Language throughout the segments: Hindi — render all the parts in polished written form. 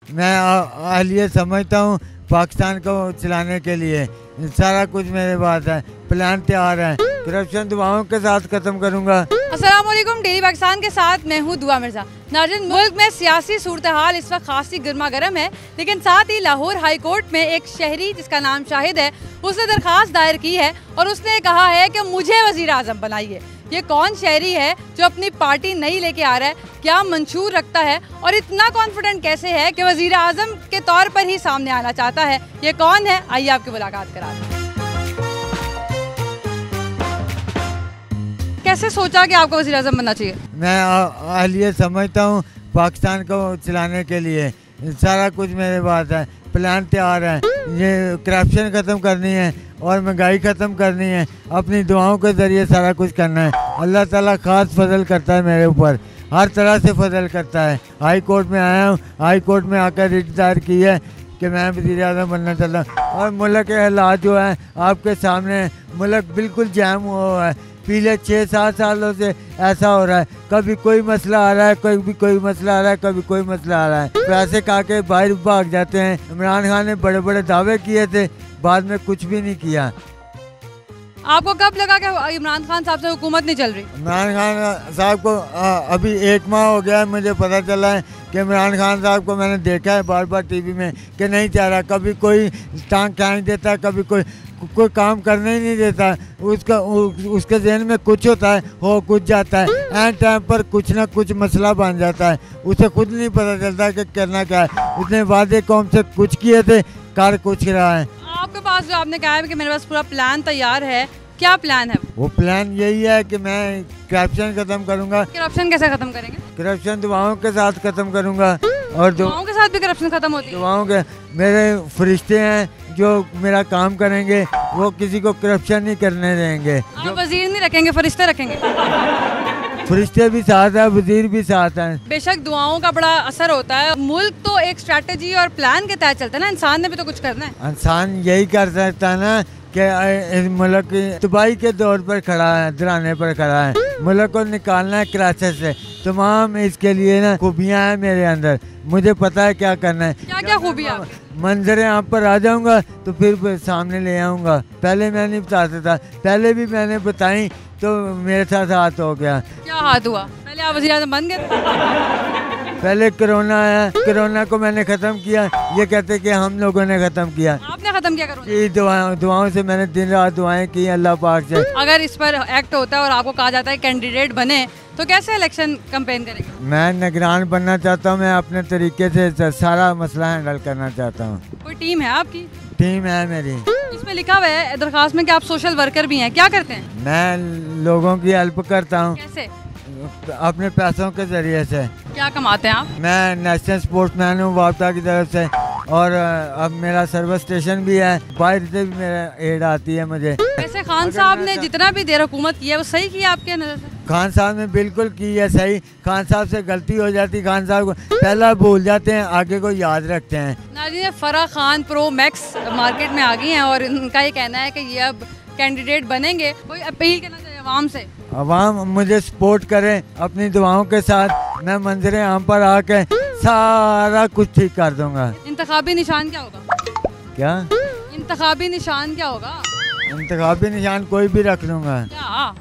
मैं अहलियत समझता हूँ पाकिस्तान को चलाने के लिए। सारा कुछ मेरे पास है, प्लान तैयार है। करप्शन दुआओं के साथ खत्म करूँगा। अस्सलाम वालेकुम, डेली पाकिस्तान के साथ मैं हूँ दुआ मिर्जा। नाज़रीन, मुल्क में सियासी सूरत हाल इस वक्त खासी गर्मा गर्म है, लेकिन साथ ही लाहौर हाई कोर्ट में एक शहरी जिसका नाम शाहिद है, उसने दरखास्त दायर की है और उसने कहा है कि मुझे वज़ीर आज़म बनाइए। ये कौन शहरी है जो अपनी पार्टी नहीं लेके आ रहा है, क्या मंशूर रखता है और इतना कॉन्फिडेंट कैसे है कि वज़ीर आज़म के तौर पर ही सामने आना चाहता है? ये कौन है, आइए आपकी मुलाकात करा दें। कैसे सोचा कि आपको वज़ीर आज़म बनना चाहिए? मैं अहलियत समझता हूँ पाकिस्तान को चलाने के लिए। सारा कुछ मेरे पास है, प्लान तैयार है। ये करप्शन ख़त्म करनी है और महंगाई ख़त्म करनी है। अपनी दुआओं के ज़रिए सारा कुछ करना है। अल्लाह ताला ख़ास फजल करता है मेरे ऊपर, हर तरह से फजल करता है। हाई कोर्ट में आया हूँ, हाई कोर्ट में आकर रिट दायर की है कि मैं वज़ीर आज़म बनना चाहता हूँ। और मुल्क के हालात जो हैं आपके सामने, मुल्क बिल्कुल जैम हुआ है। पिछले 6-7 सालों से ऐसा हो रहा है, कभी कोई मसला आ रहा है, कभी कोई मसला आ रहा है, कभी कोई मसला आ रहा है। पैसे खा के बाहर भाग जाते हैं। इमरान खान ने बड़े बड़े दावे किए थे, बाद में कुछ भी नहीं किया। आपको कब लगा कि इमरान खान साहब से हुकूमत नहीं चल रही? इमरान खान साहब को अभी 1 माह हो गया है, मुझे पता चला है कि इमरान खान साहब को मैंने देखा है बार बार टीवी में कि नहीं चाह रहा। कभी कोई टांग खींच देता, कभी कोई काम करने ही नहीं देता। उसके जहन में कुछ होता है, हो कुछ जाता है, एंड टाइम पर कुछ ना कुछ मसला बन जाता है। उसे खुद नहीं पता चलता कि करना क्या है। उसने वादे कौम से कुछ किए थे, कर कुछ रहा है। आपके पास जो आपने कहा है कि मेरे पास पूरा प्लान तैयार है, क्या प्लान है? वो प्लान यही है कि मैं करप्शन खत्म करूंगा। करप्शन कैसे खत्म करेंगे? करप्शन दुआओं के साथ खत्म करूंगा। और दुआओं के साथ भी करप्शन खत्म होती है? दुआओं के मेरे फरिश्ते हैं जो मेरा काम करेंगे, वो किसी को करप्शन नहीं करने देंगे। आप वजीर नहीं रखेंगे, फरिश्ते रखेंगे? फरिश्ते भी साथ है, वजीर भी साथ हैं। बेशक दुआओं का बड़ा असर होता है। मुल्क तो एक स्ट्रेटजी और प्लान के तहत चलता है ना, इंसान ने भी तो कुछ करना है। इंसान यही कर सकता है ना कि इस मुल्क की तबाही के दौर पर खड़ा है, दराने पर खड़ा है। मुल्क को निकालना है क्राइसिस से। तमाम इसके लिए ना खूबियाँ हैं मेरे अंदर, मुझे पता है क्या करना है। क्या क्या खूबियाँ? मंजरें आप पर आ जाऊंगा तो फिर सामने ले आऊँगा। पहले मैं नहीं बताता था, पहले भी मैंने बताई तो मेरे साथ हाथ हो गया। क्या हाथ हुआ? पहले आप वज़ीर आज़म बन गए। पहले कोरोना आया, कोरोना को मैंने ख़त्म किया। ये कहते कि हम लोगों ने ख़त्म किया। आपने ख़त्म किया कोरोना? ये दुआओं से मैंने दिन रात दुआएं की अल्लाह पाक से। अगर इस पर एक्ट होता है और आपको कहा जाता है कैंडिडेट बने, तो कैसे इलेक्शन कैंपेन करेंगे? मैं निगरान बनना चाहता हूँ। मैं अपने तरीके से सारा मसला हैंडल करना चाहता हूँ। कोई टीम है आपकी? टीम है मेरी। इसमें लिखा हुआ है दरखास्त में कि आप सोशल वर्कर भी हैं, क्या करते हैं? मैं लोगों की हेल्प करता हूँ। कैसे? अपने पैसों के जरिए से। क्या कमाते हैं आप? मैं नेशनल स्पोर्ट्समैन हूँ वापटा की तरफ से, और अब मेरा सर्विस स्टेशन भी है। बाहर से भी मेरा एड आती है मुझे। वैसे खान साहब ने जितना भी देर हुकूमत की है वो सही की है आपके नज़र से? खान साहब ने बिल्कुल की है सही। खान साहब से गलती हो जाती, खान साहब को पहला भूल जाते हैं, आगे को याद रखते हैं। नाज़रीन, Farah Khan pro max market में आ गई हैं और इनका ये कहना है कि ये अब कैंडिडेट बनेंगे। कोई अपील करना चाहिए आवाम से? आवाम मुझे सपोर्ट करें अपनी दुआओं के साथ। मैं मंजरे आम पर आके सारा कुछ ठीक कर दूंगा। इंतखाबी निशान क्या होगा? क्या इंतखाबी निशान क्या होगा? इंतखाबी निशान कोई भी रख लूंगा। क्या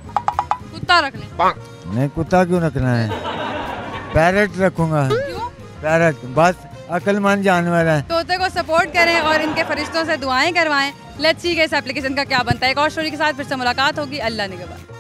कुत्ता रख लें? नहीं, कुत्ता क्यों रखना है? पैरट रखूंगा। क्यों? पैरट बस अक्लमंद जानवर है। तोते को सपोर्ट करें और इनके फरिश्तों से दुआएं करवाएं। लेट्स सी कि इस एप्लीकेशन का क्या बनता है। एक और स्टोरी के साथ फिर से मुलाकात होगी। अल्लाह निगहबान।